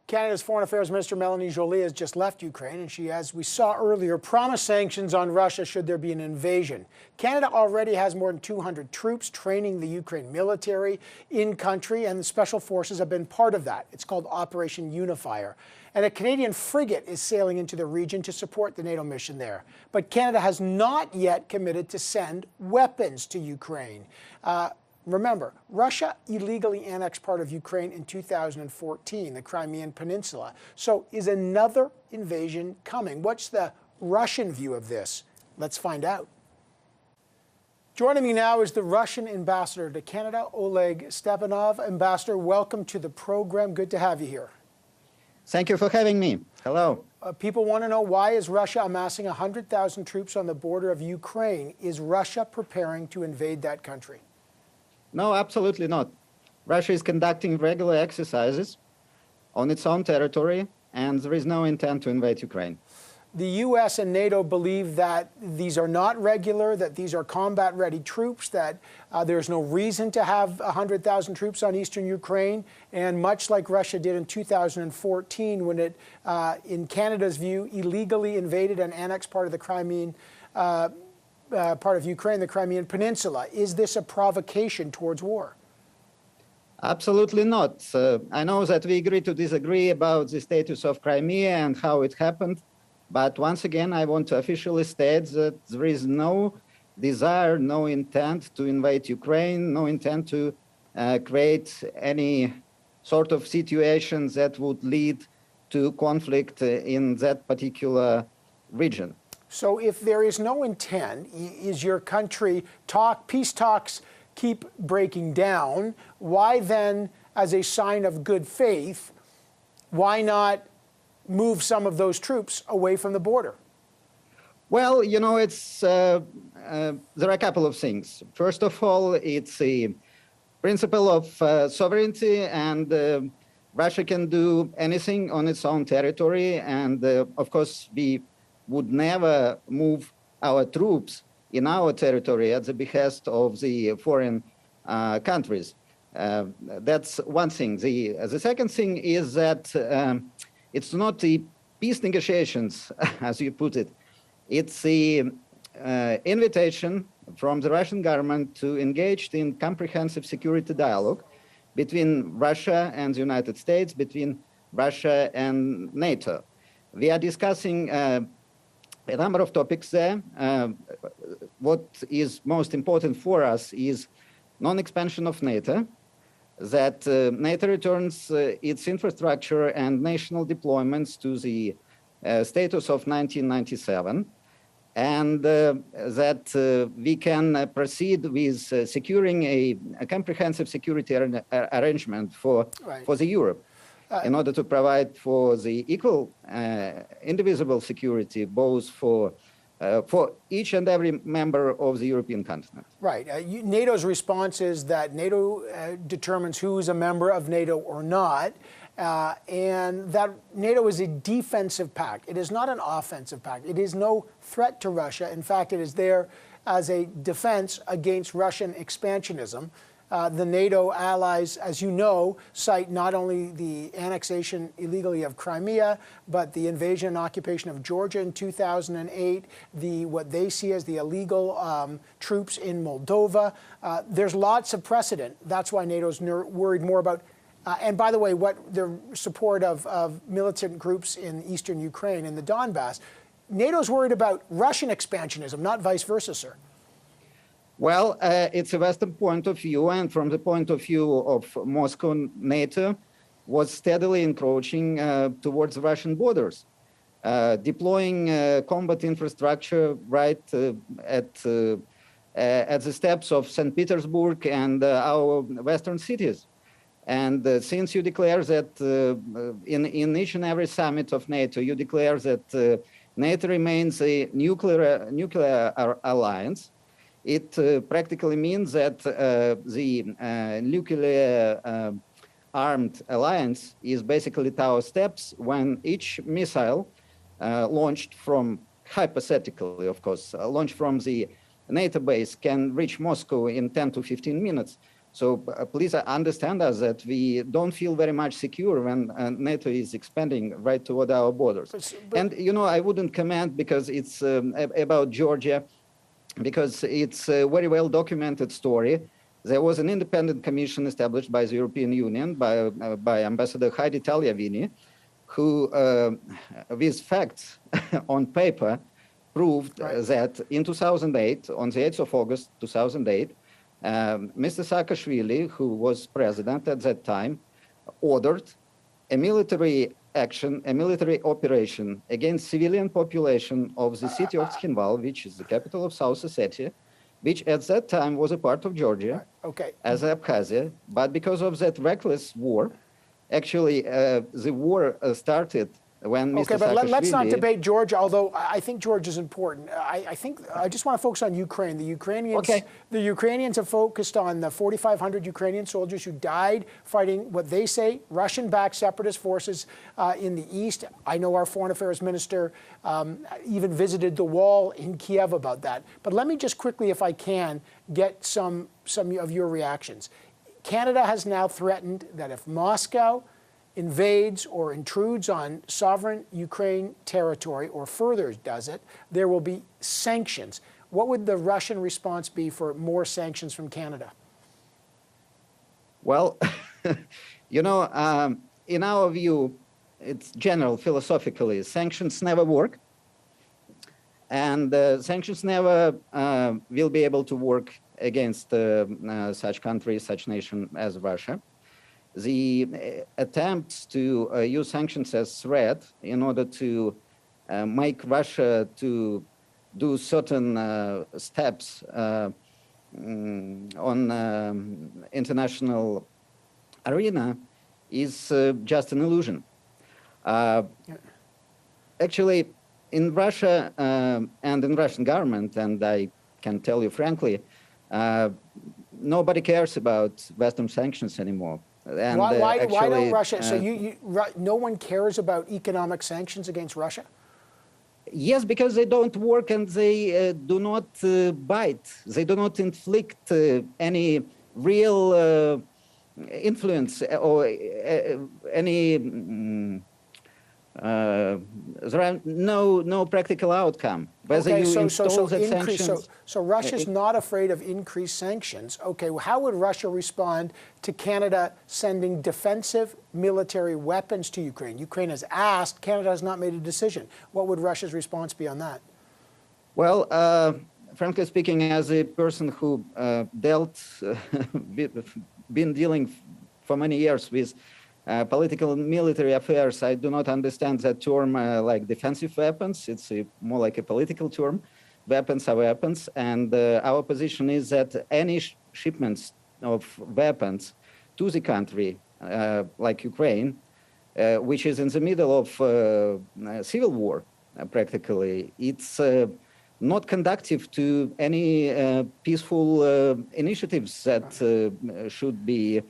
Canada's Foreign Affairs Minister Melanie Joly has just left Ukraine, and she, as we saw earlier, promised sanctions on Russia should there be an invasion. Canada already has more than 200 troops training the Ukraine military in country, and the special forces have been part of that. It's called Operation Unifier. And a Canadian frigate is sailing into the region to support the NATO mission there. But Canada has not yet committed to send weapons to Ukraine. Remember, Russia illegally annexed part of Ukraine in 2014, the Crimean Peninsula. So is another invasion coming? What's the Russian view of this? Let's find out. Joining me now is the Russian ambassador to Canada, Oleg Stepanov. Ambassador, welcome to the program. Good to have you here. Thank you for having me. Hello. People want to know, why is Russia amassing 100,000 troops on the border of Ukraine? Is Russia preparing to invade that country? No, absolutely not. Russia is conducting regular exercises on its own territory, and there is no intent to invade Ukraine. The U.S. and NATO believe that these are not regular, that these are combat-ready troops, that there's no reason to have 100,000 troops on eastern Ukraine, and much like Russia did in 2014 when it, in Canada's view, illegally invaded and annexed part of the Crimean part of Ukraine, the Crimean Peninsula. Is this a provocation towards war? Absolutely not. I know that we agree to disagree about the status of Crimea and how it happened, but once again, I want to officially state that there is no desire, no intent to invade Ukraine, no intent to create any sort of situation that would lead to conflict in that particular region. So if there is no intent, is your country peace talks keep breaking down, why then, as a sign of good faith, why not move some of those troops away from the border? Well, you know, there are a couple of things. First of all, it's a principle of sovereignty, and Russia can do anything on its own territory, and of course, we would never move our troops in our territory at the behest of the foreign countries. That's one thing. The second thing is that it's not the peace negotiations, as you put it. It's the invitation from the Russian government to engage in comprehensive security dialogue between Russia and the United States, between Russia and NATO. We are discussing a number of topics there. What is most important for us is non-expansion of NATO, that NATO returns its infrastructure and national deployments to the status of 1997, and that we can proceed with securing a comprehensive security arrangement for the Europe. In order to provide for the equal, indivisible security, both for each and every member of the European continent. Right. NATO's response is that NATO determines who is a member of NATO or not, and that NATO is a defensive pact. It is not an offensive pact. It is no threat to Russia. In fact, it is there as a defense against Russian expansionism. The NATO allies, as you know, cite not only the annexation illegally of Crimea, but the invasion and occupation of Georgia in 2008, what they see as the illegal troops in Moldova. There's lots of precedent. That's why NATO's worried more about, and by the way, what the support of militant groups in eastern Ukraine, in the Donbass. NATO's worried about Russian expansionism, not vice versa, sir. Well, it's a Western point of view, and from the point of view of Moscow, NATO was steadily encroaching towards Russian borders, deploying combat infrastructure right at the steps of St. Petersburg and our Western cities. And since you declare that in each and every summit of NATO, you declare that NATO remains a nuclear alliance, it practically means that the nuclear armed alliance is basically at our steps when each missile launched from, hypothetically, of course, launched from the NATO base can reach Moscow in 10 to 15 minutes. So please understand us that we don't feel very much secure when NATO is expanding right toward our borders. And, you know, I wouldn't comment because it's about Georgia, because it's a very well documented story. There was an independent commission established by the European Union by Ambassador Heidi Tagliavini, who, with facts on paper, proved that in 2008, on the 8th of August 2008, Mr. Saakashvili, who was president at that time, ordered a military action, a military operation against civilian population of the city of Tskhinval, which is the capital of South Ossetia, which at that time was a part of Georgia, as Abkhazia. But because of that reckless war, actually the war started when Mr. Okay, but Saakashvili... let's not debate Georgia, although I think Georgia is important. I just want to focus on Ukraine. The Ukrainians have focused on the 4,500 Ukrainian soldiers who died fighting what they say Russian-backed separatist forces in the east. I know our foreign affairs minister even visited the wall in Kiev about that. But let me just quickly, if I can, get some of your reactions. Canada has now threatened that if Moscow invades or intrudes on sovereign Ukraine territory or further does it, there will be sanctions. What would the Russian response be for more sanctions from Canada? Well, you know, in our view, it's general philosophically, sanctions never work. And sanctions never will be able to work against such countries, such nation as Russia. The attempts to use sanctions as threat in order to make Russia to do certain steps on international arena is just an illusion. Actually, in Russia and in Russian government, and I can tell you frankly, nobody cares about Western sanctions anymore. And, why don't Russia? So no one cares about economic sanctions against Russia? Yes, because they don't work and they do not bite. They do not inflict any real influence or any. There are no practical outcome. Whether so Russia's not afraid of increased sanctions. Okay, well, how would Russia respond to Canada sending defensive military weapons to Ukraine? Ukraine has asked, Canada has not made a decision. What would Russia's response be on that? Well, frankly speaking, as a person who been dealing for many years with political and military affairs, I do not understand that term like defensive weapons. It's more like a political term. Weapons are weapons. And our position is that any shipments of weapons to the country, like Ukraine, which is in the middle of civil war, practically, it's not conducive to any peaceful initiatives that should be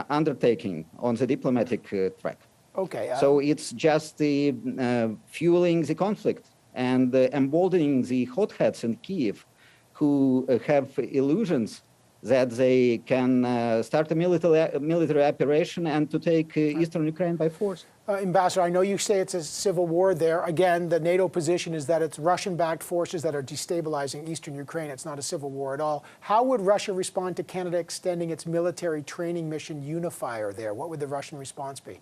undertaking on the diplomatic track. Okay. So it's just fueling the conflict and emboldening the hotheads in Kiev who have illusions that they can start a military operation and to take eastern Ukraine by force. Ambassador, I know you say it's a civil war there. Again, the NATO position is that it's Russian-backed forces that are destabilizing eastern Ukraine. It's not a civil war at all. How would Russia respond to Canada extending its military training mission Unifier there? What would the Russian response be?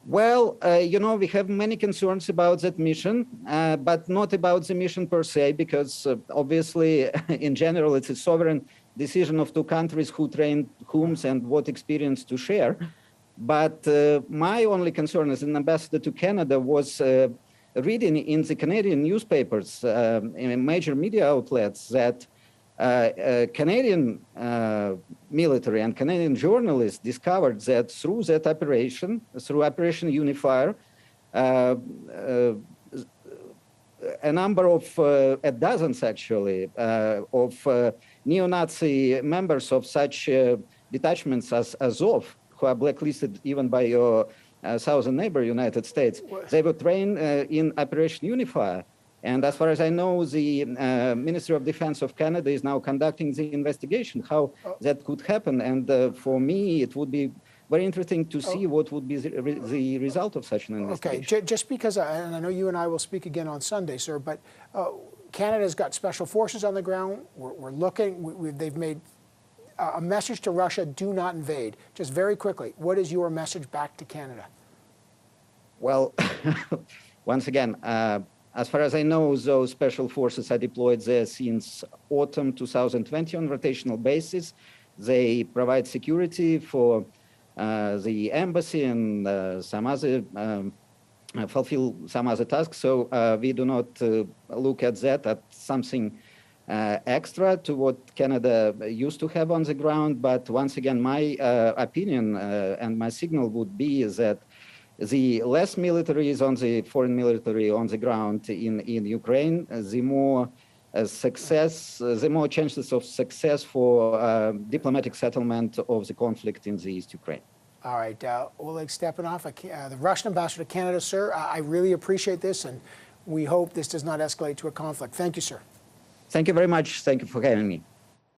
Well, you know, we have many concerns about that mission, but not about the mission per se, because obviously, in general, it's a sovereign decision of two countries who train whom and what experience to share. But my only concern as an ambassador to Canada was reading in the Canadian newspapers, in major media outlets, that Canadian military and Canadian journalists discovered that through that operation, through Operation Unifier, a number of, dozens actually, of neo-Nazi members of such detachments as Azov, who are blacklisted even by your southern neighbor, United States, they were trained in Operation Unifier. And as far as I know, the Ministry of Defense of Canada is now conducting the investigation, how that could happen. And for me, it would be very interesting to see what would be the result of such an investigation. Okay, just because, and I know you and I will speak again on Sunday, sir, but Canada's got special forces on the ground. We're looking, they've made a message to Russia, do not invade. Just very quickly, what is your message back to Canada? Well, once again, as far as I know, those special forces are deployed there since autumn 2020 on rotational basis. They provide security for the embassy and some other fulfill some other tasks. So we do not look at that as something extra to what Canada used to have on the ground. But once again, my opinion and my signal would be that the less military is on the foreign military on the ground in Ukraine, the more success, the more chances of success for diplomatic settlement of the conflict in the East Ukraine. All right, Oleg Stepanov, the Russian ambassador to Canada, sir, I really appreciate this, and we hope this does not escalate to a conflict. Thank you, sir. Thank you very much. Thank you for having me.